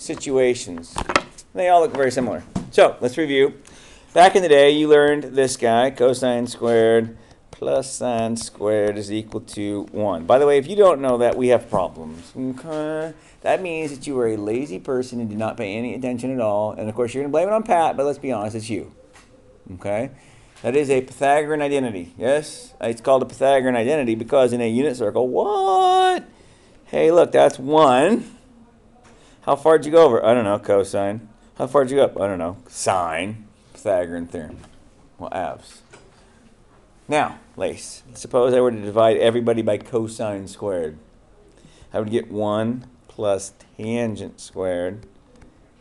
situations. They all look very similar. So let's review. Back in the day, you learned this guy, cosine squared plus sine squared is equal to 1. By the way, if you don't know that, we have problems. Okay? That means that you are a lazy person and did not pay any attention at all. And of course, you're going to blame it on Pat, but let's be honest, it's you. Okay? That is a Pythagorean identity. Yes? It's called a Pythagorean identity because in a unit circle, what? Hey, look, that's 1. How far did you go over? I don't know, cosine. How far did you go up? I don't know, sine. Pythagorean theorem. Well, abs. Now, Lace, suppose I were to divide everybody by cosine squared. I would get 1 plus tangent squared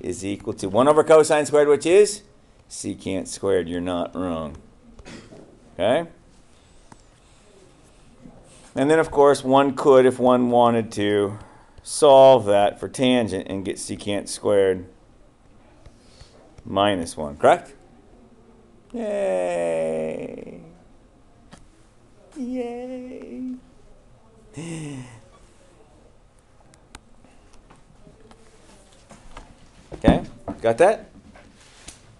is equal to 1 over cosine squared, which is secant squared. You're not wrong. Okay? And then, of course, one could, if one wanted to, solve that for tangent and get secant squared minus 1. Correct? Yay! Yay! Okay, got that?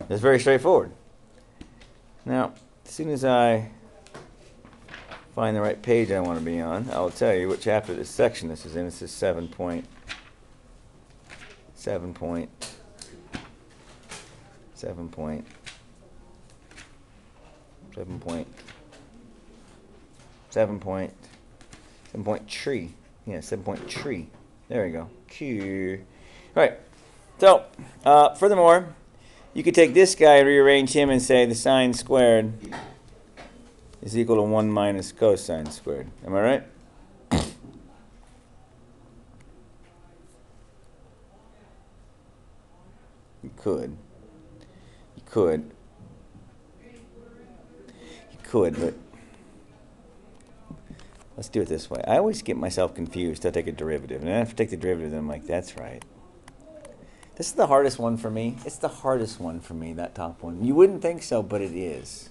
That's very straightforward. Now, as soon as I find the right page I want to be on, I'll tell you what chapter this section this is in. This is 7.7 tree. Yeah, 7-point tree. There we go. Q. Right. So, furthermore, you could take this guy and rearrange him and say the sine squared is equal to 1 minus cosine squared. Am I right? You could. You could. You could, but let's do it this way. I always get myself confused. I take a derivative, and then I have to take the derivative, and I'm like, that's right. This is the hardest one for me. It's the hardest one for me, that top one. You wouldn't think so, but it is.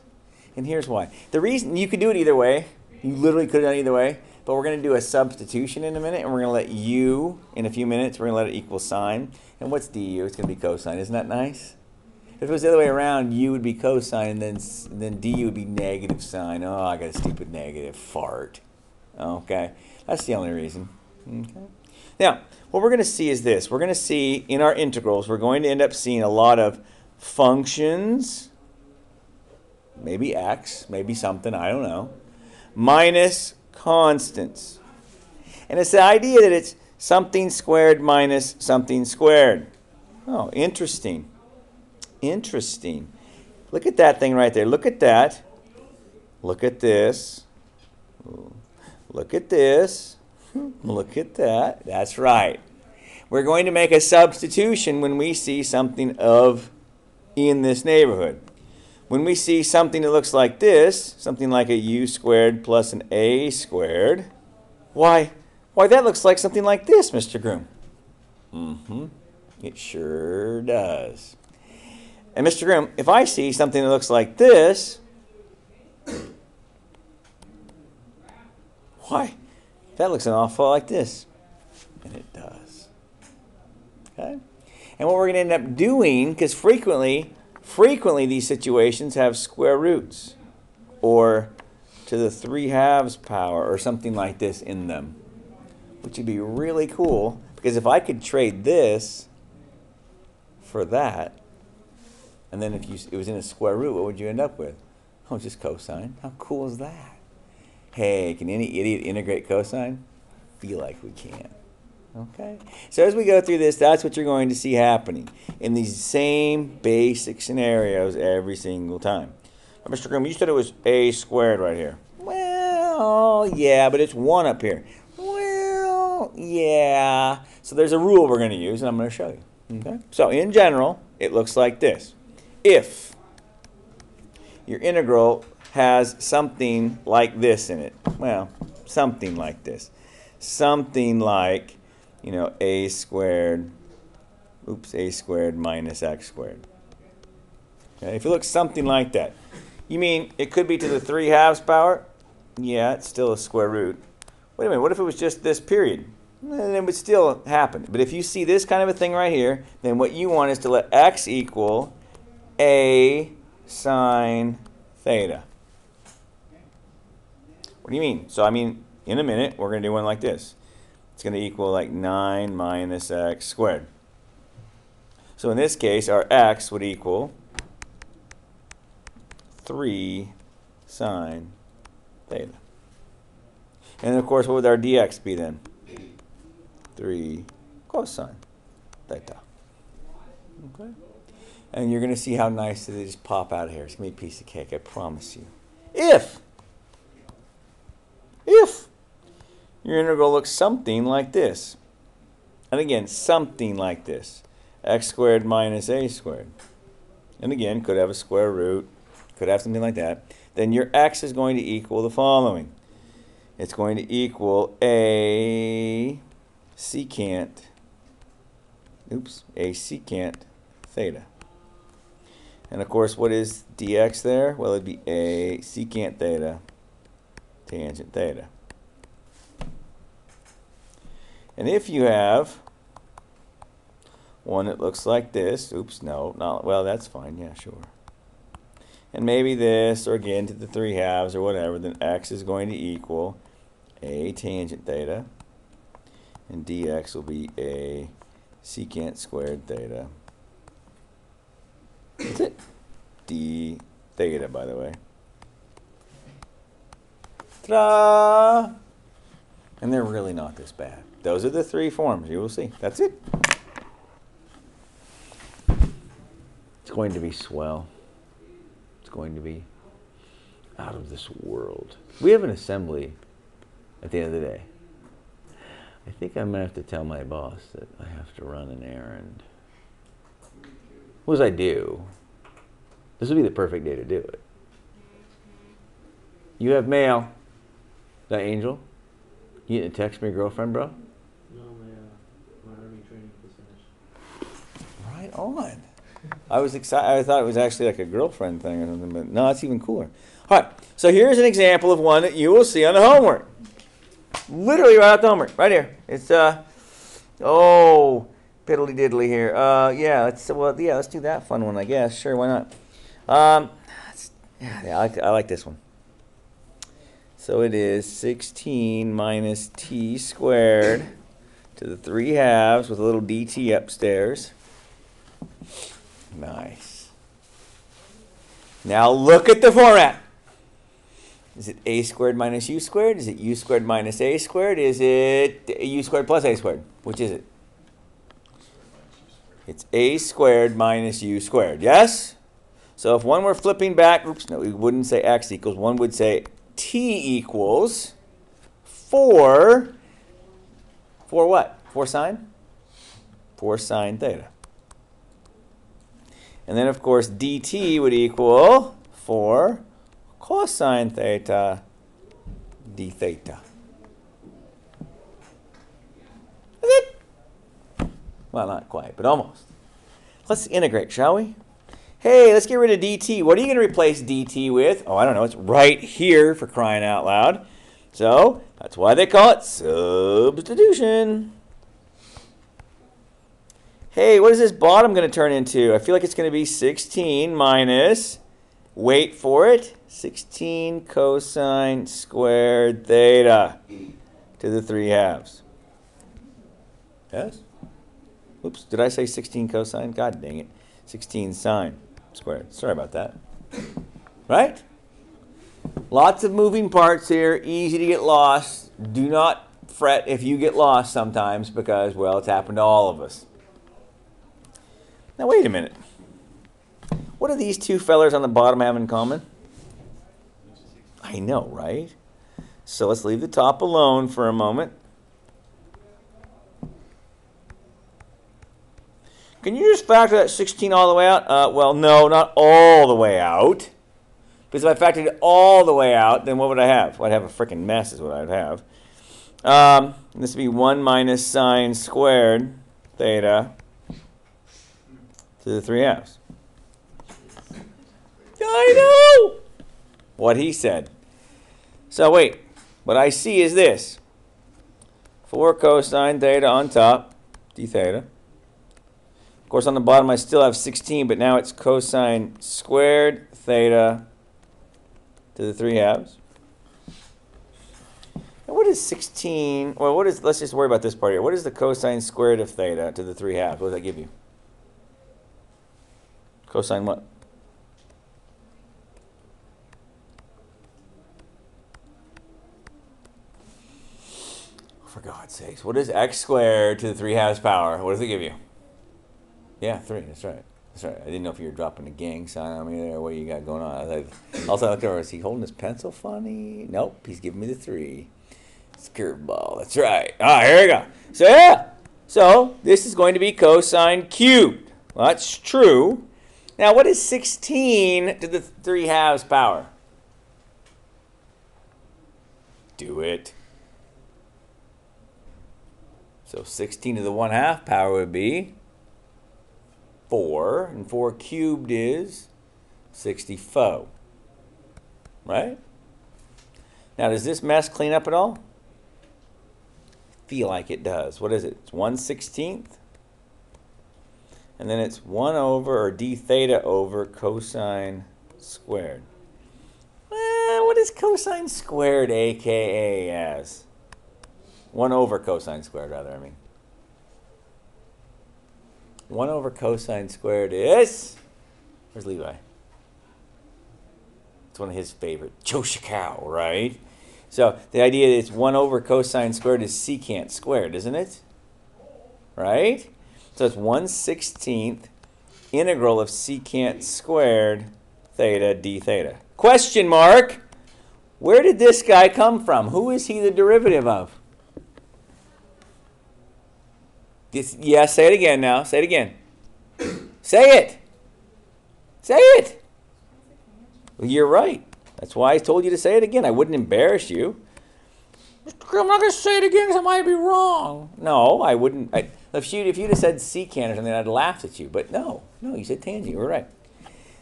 And here's why. The reason you could do it either way. You literally could have done it either way. But we're going to do a substitution in a minute, and we're going to let u, in a few minutes, we're going to let it equal sine. And what's du? It's going to be cosine. Isn't that nice? If it was the other way around, u would be cosine, and then du would be negative sine. Oh, I got a stupid negative fart. Okay? That's the only reason. Okay? Now, what we're going to see is this. We're going to see in our integrals, we're going to end up seeing a lot of functions, maybe x, maybe something, I don't know, minus constants. And it's the idea that it's something squared minus something squared. Oh, interesting. Interesting. Look at that thing right there. Look at that. Look at this. Look at this. Look at that. That's right. We're going to make a substitution when we see something of in this neighborhood. When we see something that looks like this, something like a u squared plus an a squared, why that looks like something like this, Mr. Groom. It sure does. And Mr. Groom, if I see something that looks like this, why? That looks an awful lot like this. And it does. Okay? And what we're going to end up doing, because frequently these situations have square roots or to the 3/2 power or something like this in them, which would be really cool, because if I could trade this for that, and then if it was in a square root, what would you end up with? Oh, just cosine. How cool is that? Hey, can any idiot integrate cosine? Feel like we can. Okay? So as we go through this, that's what you're going to see happening in these same basic scenarios every single time. Now, Mr. Groom, you said it was a squared right here. Well, yeah, but it's 1 up here. Well, yeah. So there's a rule we're going to use, and I'm going to show you. Okay? So in general, it looks like this. If your integral has something like this in it. Well, something like this. Something like, a squared minus x squared. Okay, if it looks something like that. You mean it could be to the 3/2 power? Yeah, it's still a square root. Wait a minute, what if it was just this period? And it would still happen. But if you see this kind of a thing right here, then what you want is to let x equal a sine theta. What do you mean? So, I mean, in a minute, we're going to do one like this. It's going to equal like 9 minus x squared. So in this case, our x would equal 3 sine theta. And of course, what would our dx be then? 3 cosine theta. Okay. And you're going to see how nice they just pop out of here. It's going to be a piece of cake, I promise you. If your integral looks something like this, and again, something like this, x squared minus a squared, and again, could have a square root, could have something like that, then your x is going to equal the following. It's going to equal a secant theta. And of course, what is dx there? Well, it'd be a secant theta tangent theta. And if you have one that looks like this, oops, no, not, well, that's fine, yeah, sure. And maybe this, or again to the 3/2 or whatever, then x is going to equal a tangent theta, and dx will be a secant squared theta. That's it. D theta, by the way. Ta-da! And they're really not this bad. Those are the 3 forms. You will see. That's it. It's going to be swell. It's going to be out of this world. We have an assembly at the end of the day. I think I'm going to have to tell my boss that I have to run an errand. What does I do? This would be the perfect day to do it. You have mail. Is that Angel? You getting a text from your girlfriend, bro? No, my army training was finished. Right on. I was excited. I thought it was actually like a girlfriend thing or something, but no, it's even cooler. All right. So here's an example of one that you will see on the homework. Literally right out the homework, right here. It's piddly diddly here. Let's do that fun one, I guess. Sure, why not? I like this one. So it is 16 minus t squared to the 3/2 with a little dt upstairs. Nice. Now look at the format. Is it a squared minus u squared? Is it u squared minus a squared? Is it u squared plus a squared? Which is it? It's a squared minus u squared. Yes? So if one were flipping back, oops, no, we wouldn't say x equals. One would say t equals 4 what? 4 sine? 4 sine theta. And then, of course, dt would equal 4 cosine theta d theta. That's it. Well, not quite, but almost. Let's integrate, shall we? Hey, let's get rid of dt. What are you going to replace dt with? Oh, I don't know. It's right here, for crying out loud. So that's why they call it substitution. Hey, what is this bottom going to turn into? I feel like it's going to be 16 minus, wait for it, 16 cosine squared theta to the 3/2. Yes? Oops, did I say 16 cosine? God dang it. 16 sine squared. Sorry about that. Right? Lots of moving parts here. Easy to get lost. Do not fret if you get lost sometimes because, well, it's happened to all of us. Now, wait a minute. What do these two fellers on the bottom have in common? I know, right? So let's leave the top alone for a moment. Can you just factor that 16 all the way out? Well, no, not all the way out. Because if I factored it all the way out, then what would I have? Well, I'd have a freaking mess is what I'd have. This would be 1 minus sine squared theta to the 3/2. I know what he said. So wait, what I see is this. 4 cosine theta on top, d theta. Of course, on the bottom I still have 16, but now it's cosine squared theta to the 3/2. And what is 16? Well, let's just worry about this part here. What is the cosine squared of theta to the 3/2? What does that give you? Cosine what? For God's sakes, what is x squared to the 3/2 power? What does it give you? Yeah, 3. That's right. That's right. I didn't know if you were dropping a gang sign on me there. What you got going on? Also, I looked over. Is he holding his pencil funny? Nope. He's giving me the 3. It's a curveball. That's right. Here we go. So yeah. So this is going to be cosine cubed. Well, that's true. Now, what is 16 to the 3/2 power? Do it. So 16 to the 1/2 power would be 4, and 4 cubed is 64. Right? Now, does this mess clean up at all? I feel like it does. What is it? It's 1/16. And then it's 1 over, or d theta over cosine squared. What is cosine squared aka as? 1 over cosine squared, rather, I mean. 1 over cosine squared is... Where's Levi? It's one of his favorite. Choshikow, right? So the idea is 1 over cosine squared is secant squared, isn't it? Right? So it's 1/16 integral of secant squared theta d theta. Question mark. Where did this guy come from? Who is he the derivative of? Yeah, say it again now. Say it again. Say it. Say it. Well, you're right. That's why I told you to say it again. I wouldn't embarrass you. I'm not going to say it again because I might be wrong. No, I wouldn't. If you'd have said secant or something, I'd have laughed at you. But no, you said tangent. You were right.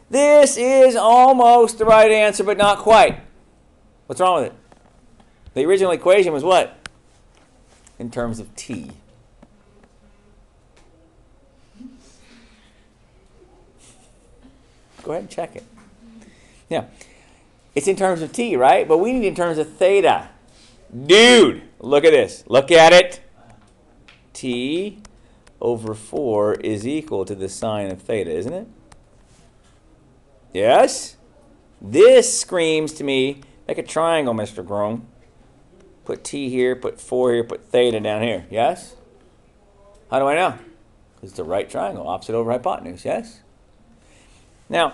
This is almost the right answer, but not quite. What's wrong with it? The original equation was what? In terms of t. Go ahead and check it. Yeah. It's in terms of t, right? But we need in terms of theta. Dude, look at this. Look at it. T over 4 is equal to the sine of theta, isn't it? Yes? This screams to me, make a triangle, Mr. Groom. Put t here, put 4 here, put theta down here. Yes? How do I know? Because it's a right triangle, opposite over hypotenuse, yes? Now,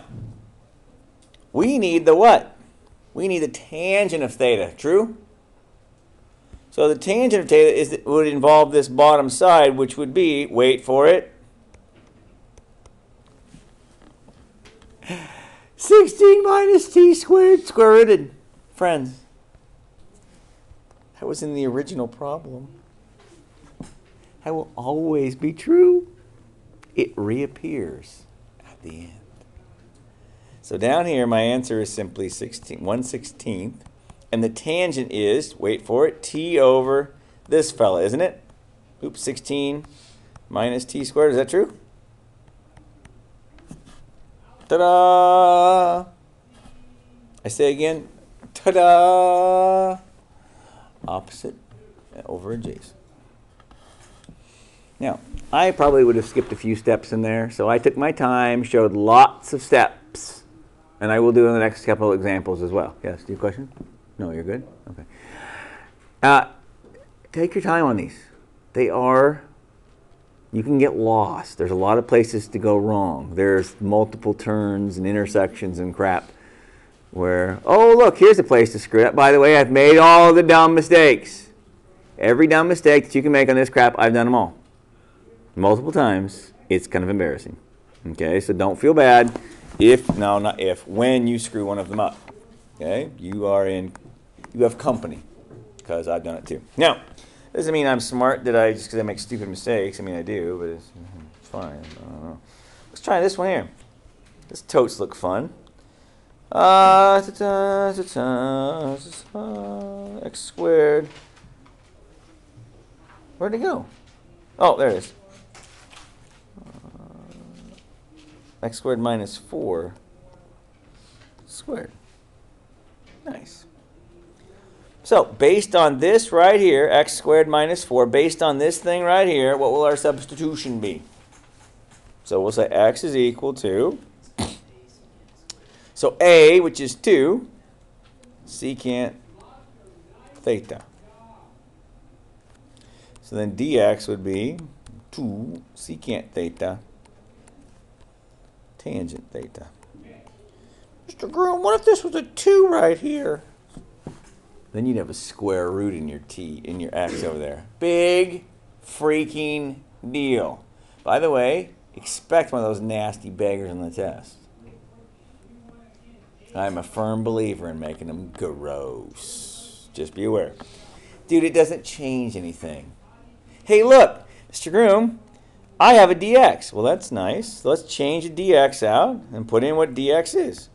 we need the what? We need the tangent of theta, true? So the tangent of theta would involve this bottom side, which would be, wait for it, 16 minus t squared, square rooted. Friends, that was in the original problem. That will always be true. It reappears at the end. So down here, my answer is simply 1/16. And the tangent is, wait for it, t over this fella, isn't it? Oops, 16 minus t squared. Is that true? Ta-da! I say again, ta-da! Opposite over adjacent. Now, I probably would have skipped a few steps in there, so I took my time, showed lots of steps, and I will do in the next couple of examples as well. Yes, do you have a question? No, you're good? Okay. Take your time on these. You can get lost. There's a lot of places to go wrong. There's multiple turns and intersections and crap where, oh, look, here's a place to screw up. By the way, I've made all the dumb mistakes. Every dumb mistake that you can make on this crap, I've done them all. Multiple times. It's kind of embarrassing. Okay, so don't feel bad when you screw one of them up. Okay, you have company, because I've done it too. Now, doesn't mean I'm smart just because I make stupid mistakes. I mean, I do, but it's fine. I don't know. Let's try this one here. This totes look fun. X squared Where'd it go? Oh, there it is. X squared minus 4 squared. Nice. So, based on this right here, x squared minus 4, based on this thing right here, what will our substitution be? So we'll say x is equal to, so a, which is 2, secant theta. So then dx would be 2 secant theta tangent theta. Mr. Groom, what if this was a 2 right here? Then you'd have a square root in your x over there. Big freaking deal. By the way, expect one of those nasty beggars on the test. I'm a firm believer in making them gross. Just be aware. Dude, it doesn't change anything. Hey, look, Mr. Groom, I have a dx. Well, that's nice. So let's change the dx out and put in what dx is.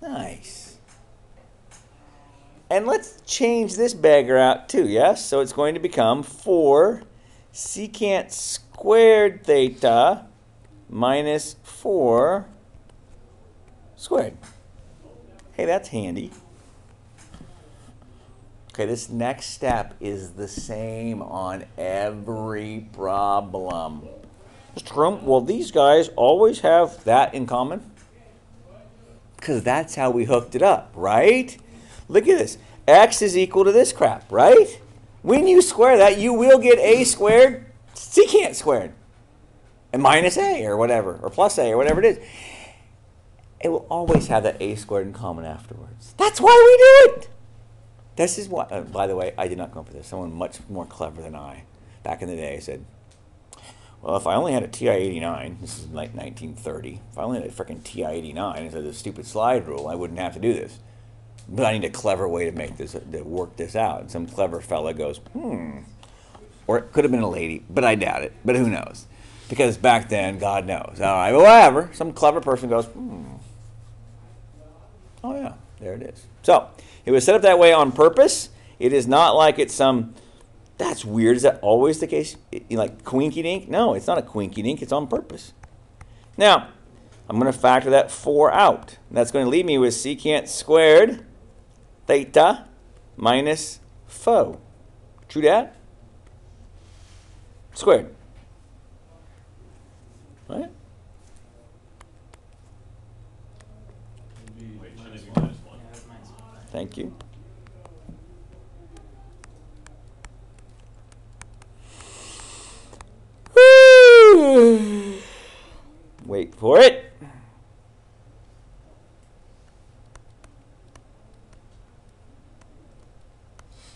Nice. And let's change this bagger out too, yes? So it's going to become 4 secant squared theta minus 4 squared. Hey, that's handy. Okay, this next step is the same on every problem. Mr. Groom, well, these guys always have that in common. Because that's how we hooked it up, right? Look at this. X is equal to this crap, right? When you square that, you will get a squared secant squared. And minus a or whatever, or plus a or whatever it is. It will always have that a squared in common afterwards. That's why we do it. This is why, by the way, I did not come up with this. Someone much more clever than I, back in the day, said, well, if I only had a TI-89, this is like 1930, if I only had a freaking TI-89 instead of the stupid slide rule, I wouldn't have to do this. But I need a clever way to make this, to work this out. And some clever fella goes, Or it could have been a lady, but I doubt it. But who knows? Because back then, God knows. All right, well, whatever. Some clever person goes, Oh, yeah, there it is. So, it was set up that way on purpose. It is not like it's some... That's weird. Is that always the case? Like quinky dink? No, it's not a quinky dink. It's on purpose. Now, I'm going to factor that 4 out. That's going to leave me with secant squared theta minus pho. True dat? Squared. Right? Thank you. Wait for it.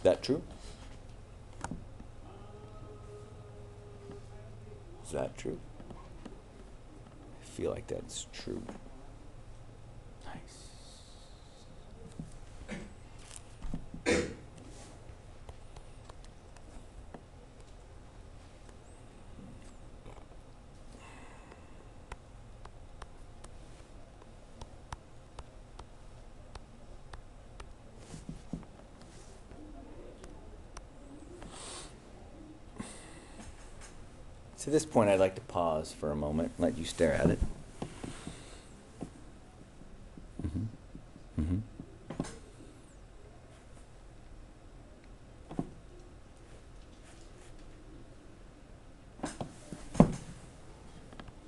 That true? Is that true? I feel like that's true. Nice. To this point, I'd like to pause for a moment and let you stare at it.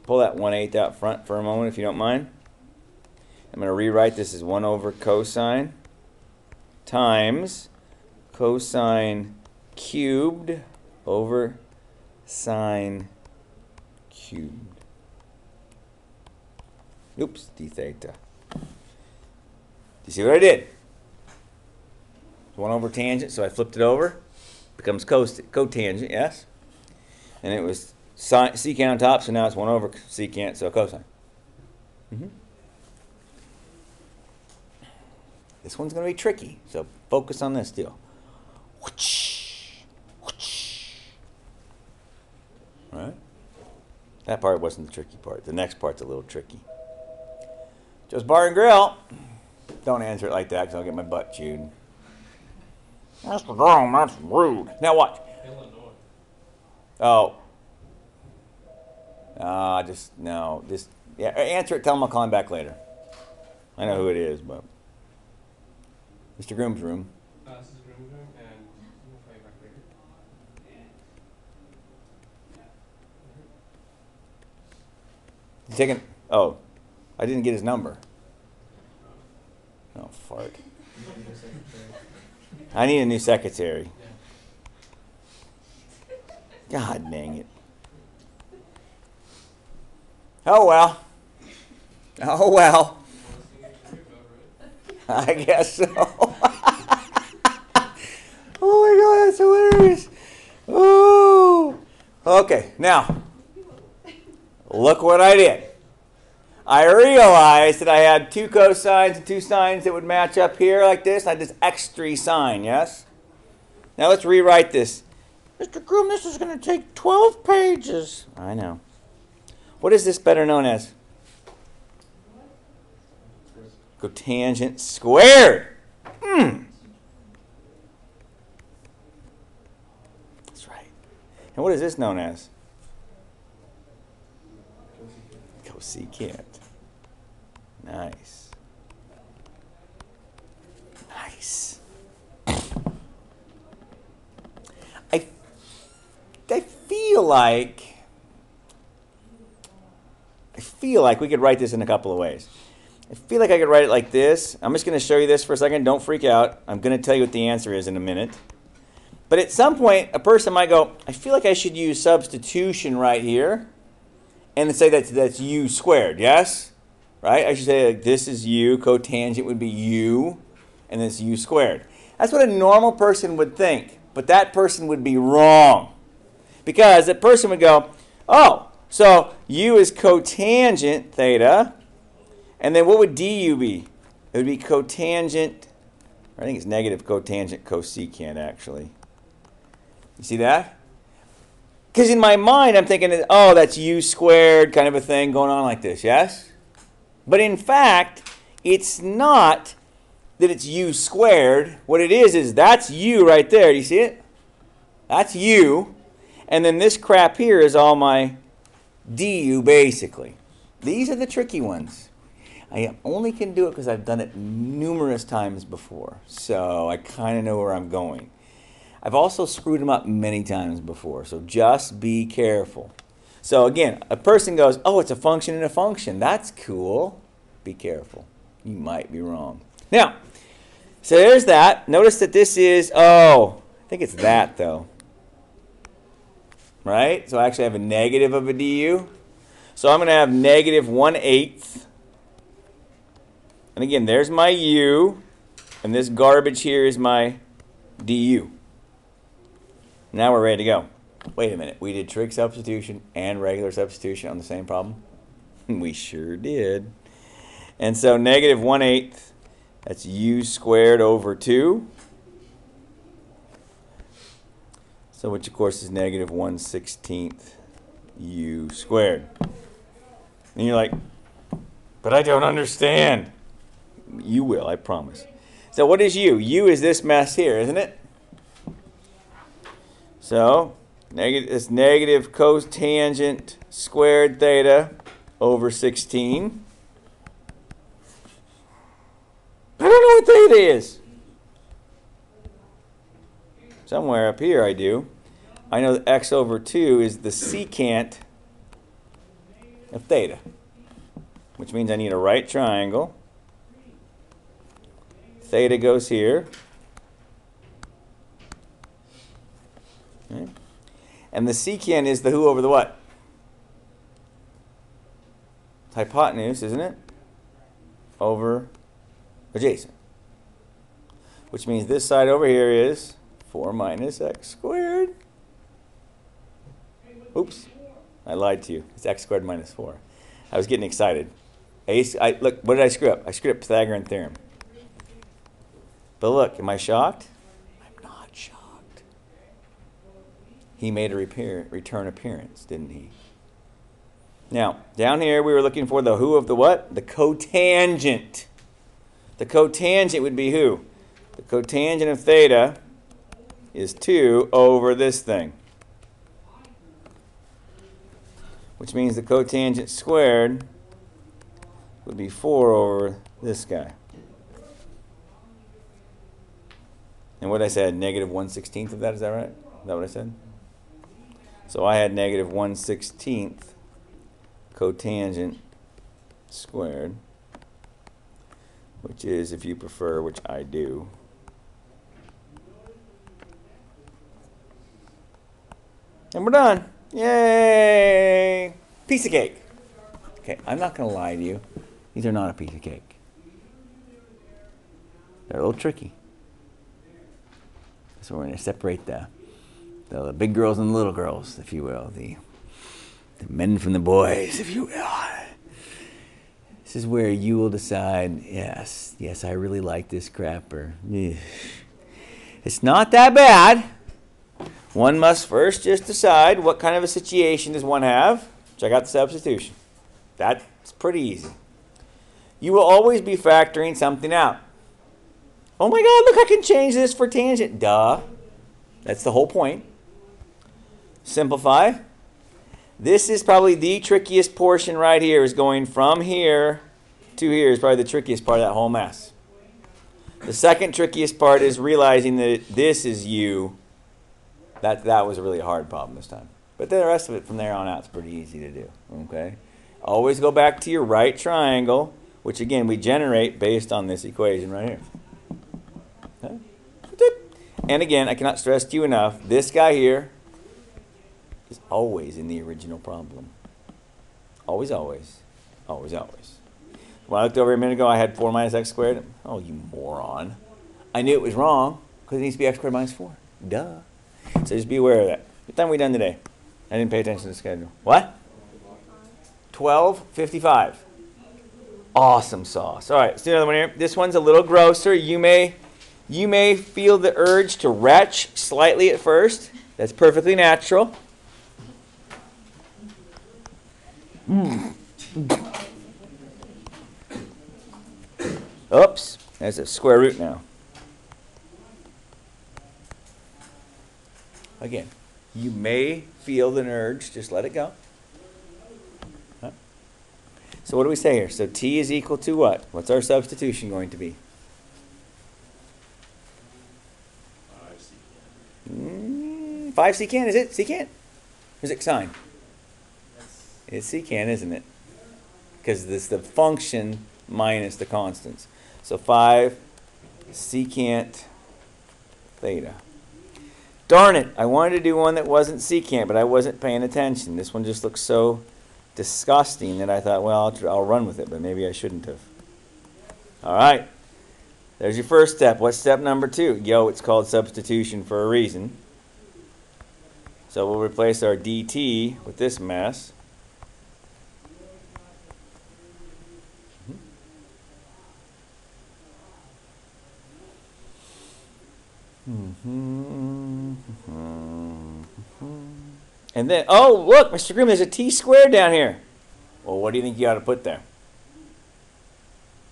Pull that 1/8 out front for a moment, if you don't mind. I'm going to rewrite this as 1 over cosine times cosine cubed over sine cubed. Oops, d theta. Do you see what I did? It's 1 over tangent, so I flipped it over. Becomes cotangent, yes? And it was secant on top, so now it's 1 over secant, so cosine. This one's going to be tricky, so focus on this deal. Right? That part wasn't the tricky part. The next part's a little tricky. Joe's Bar and Grill. Don't answer it like that because I'll get my butt chewed. Mr. Groom, that's rude. Now what? Illinois. Oh. Yeah, answer it. Tell him I'll call him back later. I know who it is, but Mr. Groom's room. This is room, and we'll play back later. You taking? Oh, I didn't get his number. Oh, fart. I need a new secretary. God dang it. Oh well. Oh well. I guess so. Oh my God, that's hilarious. Oh. Okay, now, look what I did. I realized that I had two cosines and two sines that would match up here like this. I had this extra sign, yes? Now let's rewrite this. Mr. Groom, this is going to take 12 pages. I know. What is this better known as? Cotangent squared. That's right. And what is this known as? Cosecant. Nice. Nice. I feel like we could write this in a couple of ways. I feel like I could write it like this. I'm just going to show you this for a second. Don't freak out. I'm going to tell you what the answer is in a minute. But at some point, a person might go, I feel like I should use substitution right here and say that's u squared, yes? Right? I should say like, this is u, cotangent would be u, and this u squared. That's what a normal person would think, but that person would be wrong. Because that person would go, oh, so u is cotangent theta, and then what would du be? It would be cotangent, I think it's negative cotangent cosecant actually. You see that? Because in my mind I'm thinking, oh, that's u squared kind of a thing going on like this, yes? But in fact, it's not that it's u squared. What it is that's u right there. Do you see it? That's u. And then this crap here is all my du, basically. These are the tricky ones. I only can do it because I've done it numerous times before. So I kind of know where I'm going. I've also screwed them up many times before. So just be careful. So again, a person goes, oh, it's a function in a function. That's cool. Be careful. You might be wrong. Now, so there's that. Notice that this is, oh, I think it's that though. Right? So I actually have a negative of a du. So I'm going to have negative 1/8. And again, there's my u. And this garbage here is my du. Now we're ready to go. Wait a minute. We did trig substitution and regular substitution on the same problem? We sure did. And so negative 1/8, that's u squared over 2. So which of course is negative 1/16 u squared. And you're like, but I don't understand. You will, I promise. So what is u? U is this mess here, isn't it? So it's negative cotangent squared theta over 16. I don't know what theta is. Somewhere up here I do. I know that x over 2 is the secant of theta, which means I need a right triangle. Theta goes here. Okay. And the secant is the who over the what? Hypotenuse, isn't it? Over adjacent. Which means this side over here is 4 minus x squared. Oops, I lied to you. It's x squared minus 4. I was getting excited. Look, what did I screw up? I screwed up Pythagorean theorem. But look, am I shocked? I'm not shocked. He made a return appearance, didn't he? Now, down here we were looking for the who of the what? The cotangent. The cotangent would be who? The cotangent of theta is 2 over this thing. Which means the cotangent squared would be 4 over this guy. And what I said, negative 1/16 of that, is that right? Is that what I said? So I had negative 1/16 cotangent squared, which is, if you prefer, which I do, and we're done. Yay! Piece of cake. Okay, I'm not going to lie to you. These are not a piece of cake. They're a little tricky. So we're going to separate the big girls and the little girls, if you will. The men from the boys, if you will. This is where you will decide, yes, I really like this crap, or it's not that bad. One must first just decide what kind of a situation does one have. Check out the substitution. That's pretty easy. You will always be factoring something out. Oh my God, look, I can change this for tangent. Duh. That's the whole point. Simplify. This is probably the trickiest portion right here, is going from here to here is probably the trickiest part of that whole mess. The second trickiest part is realizing that this is you. That was a really hard problem this time. But the rest of it from there on out is pretty easy to do. Okay? Always go back to your right triangle, which again we generate based on this equation right here. Okay? And again, I cannot stress to you enough, this guy here is always in the original problem. Always, always. Always, always. When I looked over a minute ago, I had 4 minus x squared. Oh, you moron. I knew it was wrong because it needs to be x squared minus 4. Duh. So just be aware of that. What time are we done today? I didn't pay attention to the schedule. What? 12:55. Awesome sauce. All right, let's do another one here. This one's a little grosser. You may feel the urge to retch slightly at first. That's perfectly natural. Oops, that's a square root now. Again, you may feel the urge, just let it go. Huh? So what do we say here? So t is equal to what? What's our substitution going to be? 5 secant, is it? Secant? Or is it sine? It's secant, isn't it? Because this is the function minus the constants. So 5 secant theta. Darn it, I wanted to do one that wasn't secant, but I wasn't paying attention. This one just looks so disgusting that I thought, well, I'll run with it, but maybe I shouldn't have. All right, there's your first step. What's step number 2? Yo, it's called substitution for a reason. So we'll replace our dt with this mess. And then, oh, look, Mr. Grimm, there's a t squared down here. Well, what do you think you ought to put there?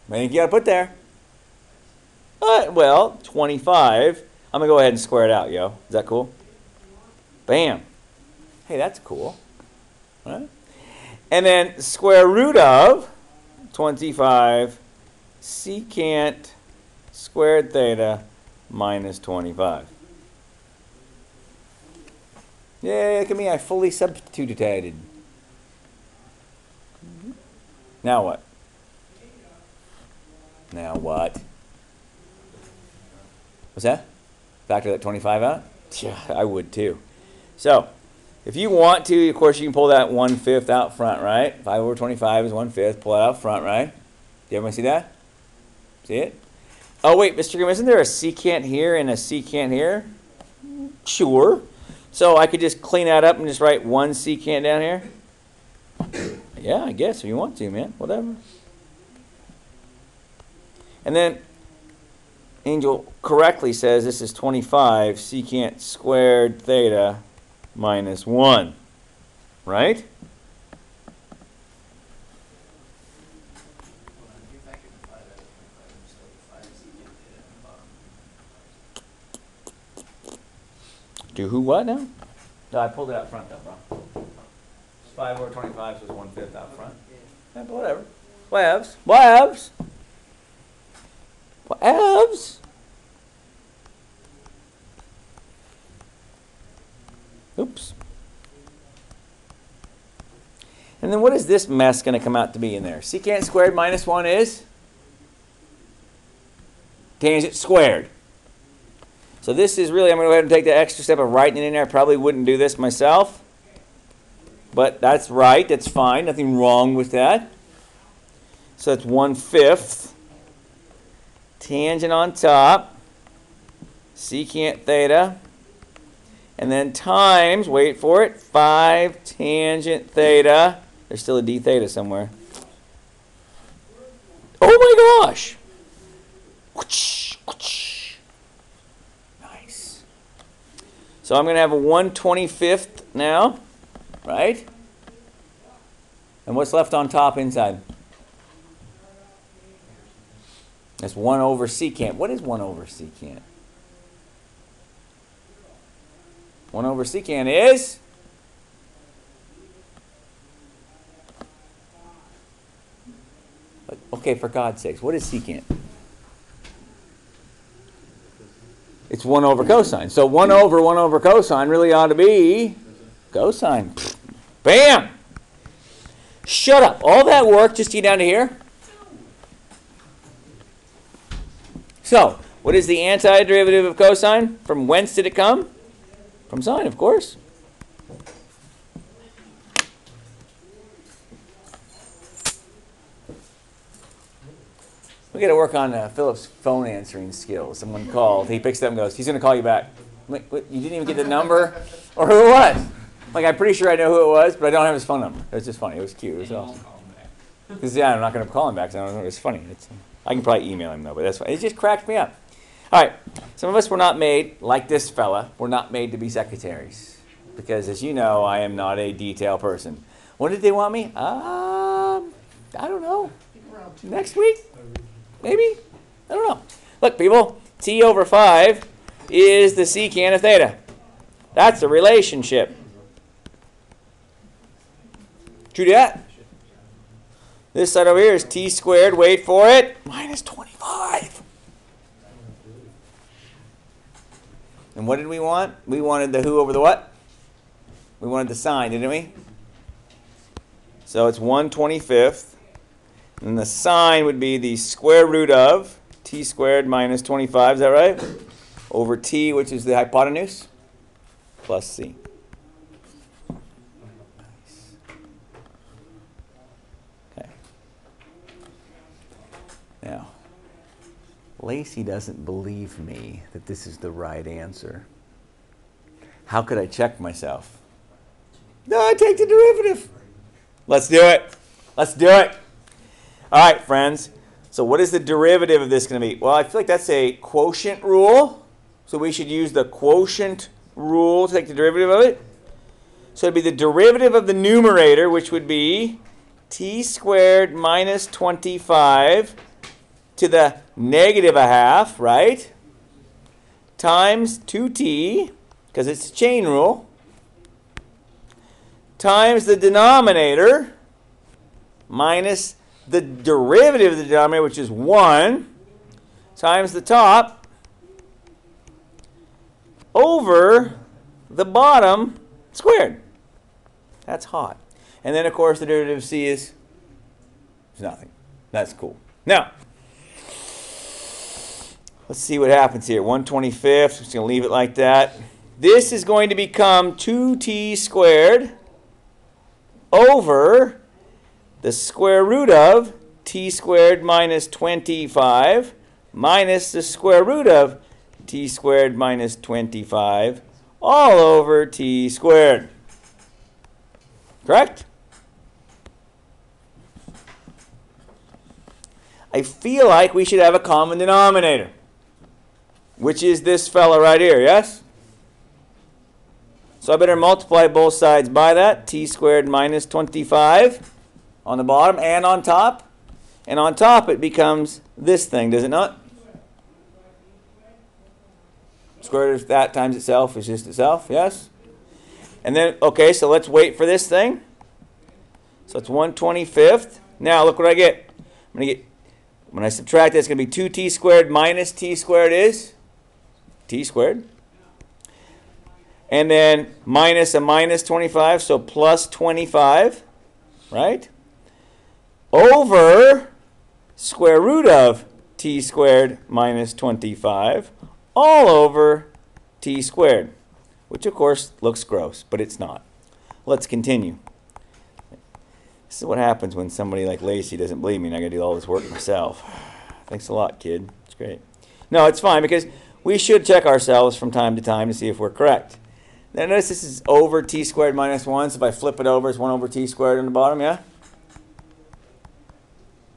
What do you think you ought to put there? Well, 25. I'm going to go ahead and square it out, yo. Is that cool? Bam. Hey, that's cool. Right? And then square root of 25 secant squared theta minus 25. Yay, look at me, I fully substituted. Now what? Now what? What's that? Factor that 25 out? Yeah, I would too. So, if you want to, of course, you can pull that 1/5 out front, right? 5 over 25 is 1/5. Pull it out front, right? Do everyone see that? See it? Oh, wait, Mr. Grimm, isn't there a secant here and a secant here? Sure. So I could just clean that up and just write 1 secant down here? Yeah, I guess, if you want to, man. Whatever. And then Angel correctly says this is 25 secant squared theta minus 1. Right? Do who what now? No, I pulled it out front though, bro. 5 over 25 was 1/5 out front. Yeah, but whatever. Whatevs. Whatevs. Whatevs. Oops. And then what is this mess going to come out to be in there? Secant squared minus 1 is tangent squared. So this is really, I'm going to go ahead and take the extra step of writing it in there. I probably wouldn't do this myself. But that's right. That's fine. Nothing wrong with that. So that's 1/5. Tangent on top. Secant theta. And then times, wait for it, 5 tangent theta. There's still a d theta somewhere. Oh my gosh! Nice. So I'm going to have a 1/25 now, right? And what's left on top inside? That's 1 over secant. What is 1 over secant? 1 over secant is okay, for God's sakes, what is secant? It's 1 over cosine. So 1 over cosine really ought to be cosine. Bam! Shut up. All that work just to get down to here. So, what is the antiderivative of cosine? From whence did it come? From sine, of course. We got to work on Philip's phone answering skills. Someone called. He picks it up and goes, he's going to call you back. Wait, what, you didn't even get the number or who it was. Like, I'm pretty sure I know who it was, but I don't have his phone number. It was just funny. It was cute. It was awesome. Because, yeah, I'm not going to call him back. So it's funny. I can probably email him, though, but that's fine. It just cracked me up. All right. Some of us were not made, like this fella, we're not made to be secretaries. Because, as you know, I am not a detail person. When did they want me? I don't know. Next week? Maybe? I don't know. Look, people, t over 5 is the secant of theta. That's a relationship. True that? This side over here is t squared, wait for it, minus 25. And what did we want? We wanted the who over the what? We wanted the sine, didn't we? So it's 1/25. And the sine would be the square root of t squared minus 25, is that right? Over t, which is the hypotenuse, plus c. Okay. Now, Lacey doesn't believe me that this is the right answer. How could I check myself? No, I take the derivative. Let's do it. Let's do it. All right, friends. So what is the derivative of this going to be? Well, I feel like that's a quotient rule. So we should use the quotient rule to take the derivative of it. So it would be the derivative of the numerator, which would be t squared minus 25 to the negative a half, right? Times 2t, because it's a chain rule, times the denominator minus the derivative of the denominator, which is 1, times the top over the bottom squared. That's hot. And then, of course, the derivative of c is nothing. That's cool. Now, let's see what happens here. 1/25. Just going to leave it like that. This is going to become 2t squared over the square root of t squared minus 25 minus the square root of t squared minus 25 all over t squared. Correct? I feel like we should have a common denominator, which is this fella right here, yes? So I better multiply both sides by that, t squared minus 25 on the bottom and on top. And on top it becomes this thing, does it not? Square root of that times itself is just itself, yes? And then, okay, so let's wait for this thing. So it's 1/25. Now look what I get. I'm going to get, when I subtract that, it's going to be 2t squared minus t squared is t squared. And then minus a minus 25, so plus 25, right? Over square root of t squared minus 25 all over t squared, which of course looks gross, but it's not. Let's continue. This is what happens when somebody like Lacey doesn't believe me and I got to do all this work myself. Thanks a lot, kid. It's great. No, it's fine because we should check ourselves from time to time to see if we're correct. Now notice this is over t squared minus 1, so if I flip it over, it's 1 over t squared on the bottom, yeah?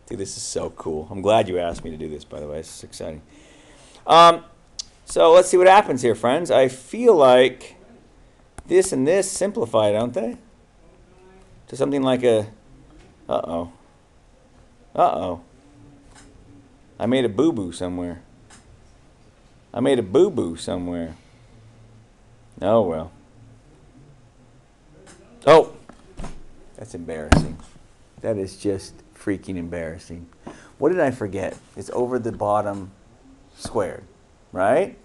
Dude, this is so cool. I'm glad you asked me to do this, by the way. This is exciting. So let's see what happens here, friends. I feel like this and this simplify, don't they? To something like a... Uh-oh. Uh-oh. I made a boo-boo somewhere. I made a boo-boo somewhere. Oh, well. Oh! That's embarrassing. That is just freaking embarrassing. What did I forget? It's over the bottom squared, right?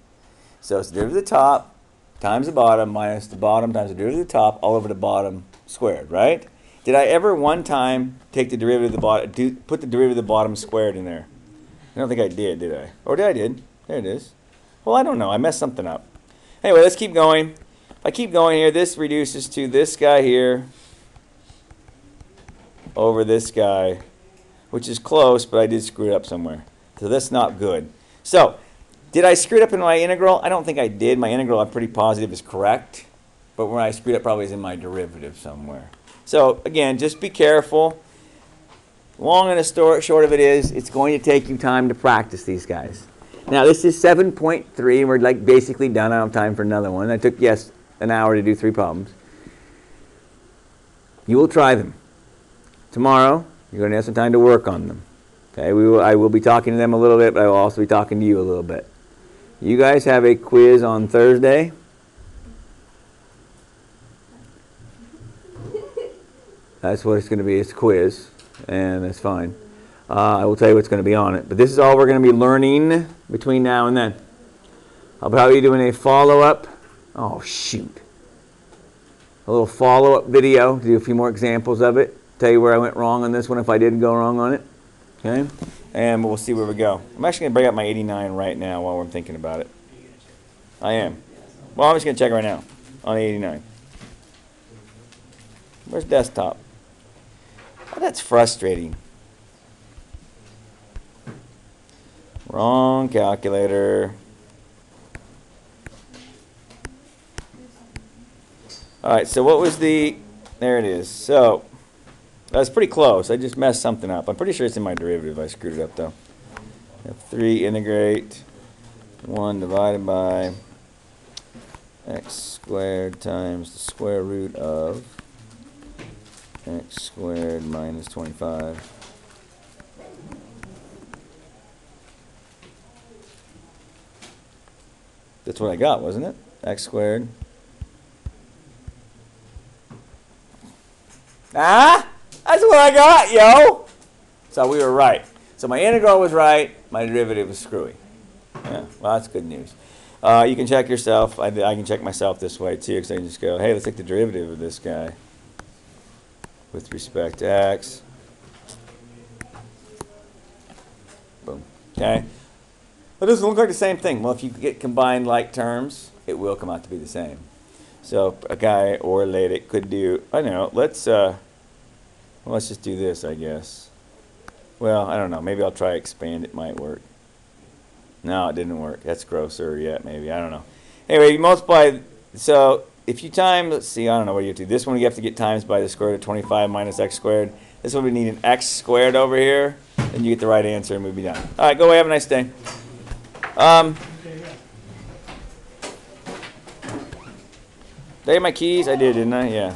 So it's the derivative of the top times the bottom minus the bottom times the derivative of the top all over the bottom squared, right? Did I ever one time take the derivative of the bottom, put the derivative of the bottom squared in there? I don't think I did I? Or did I did? There it is. Well, I don't know. I messed something up. Anyway, let's keep going. If I keep going here, this reduces to this guy here over this guy, which is close, but I did screw it up somewhere. So that's not good. So, did I screw it up in my integral? I don't think I did. My integral, I'm pretty positive, is correct. But where I screwed up probably is in my derivative somewhere. So, again, just be careful. Long and the short of it is, it's going to take you time to practice these guys. Now, this is 7.3, and we're like basically done. I don't have time for another one. I took, yes, an hour to do 3 problems. You will try them. Tomorrow, you're going to have some time to work on them. Okay, I will be talking to them a little bit, but I will also be talking to you a little bit. You guys have a quiz on Thursday. That's what it's going to be. It's a quiz, and that's fine. I will tell you what's going to be on it. But this is all we're going to be learning between now and then. I'll probably be doing a follow-up. Oh, shoot. A little follow-up video to do a few more examples of it. Tell you where I went wrong on this one if I didn't go wrong on it. Okay? And we'll see where we go. I'm actually going to bring up my 89 right now while I'm thinking about it. I am. Well, I'm just going to check right now on the 89. Where's desktop? Oh, that's frustrating. Wrong calculator. Alright, so what was the... There it is. So, that's pretty close. I just messed something up. I'm pretty sure it's in my derivative. I screwed it up, though. F3 integrate 1 divided by x squared times the square root of x squared minus 25. That's what I got, wasn't it? X squared. Ah! That's what I got, yo! So we were right. So my integral was right. My derivative was screwy. Yeah, well, that's good news. You can check yourself. I can check myself this way, too, because I can just go, hey, let's take the derivative of this guy with respect to x. Boom. Okay? That doesn't look like the same thing. Well, if you get combined like terms, it will come out to be the same. So a guy or a lady could do, I don't know, let's just do this, I guess. Well, I don't know. Maybe I'll try expand. It might work. No, it didn't work. That's grosser yet, maybe. I don't know. Anyway, you multiply. So if you time, let's see, I don't know what you have to do. This one you have to get times by the square root of 25 minus x squared. This one we need an x squared over here. Then you get the right answer and we'll be done. All right, go away. Have a nice day. Did I get my keys? I did, didn't I? Yeah.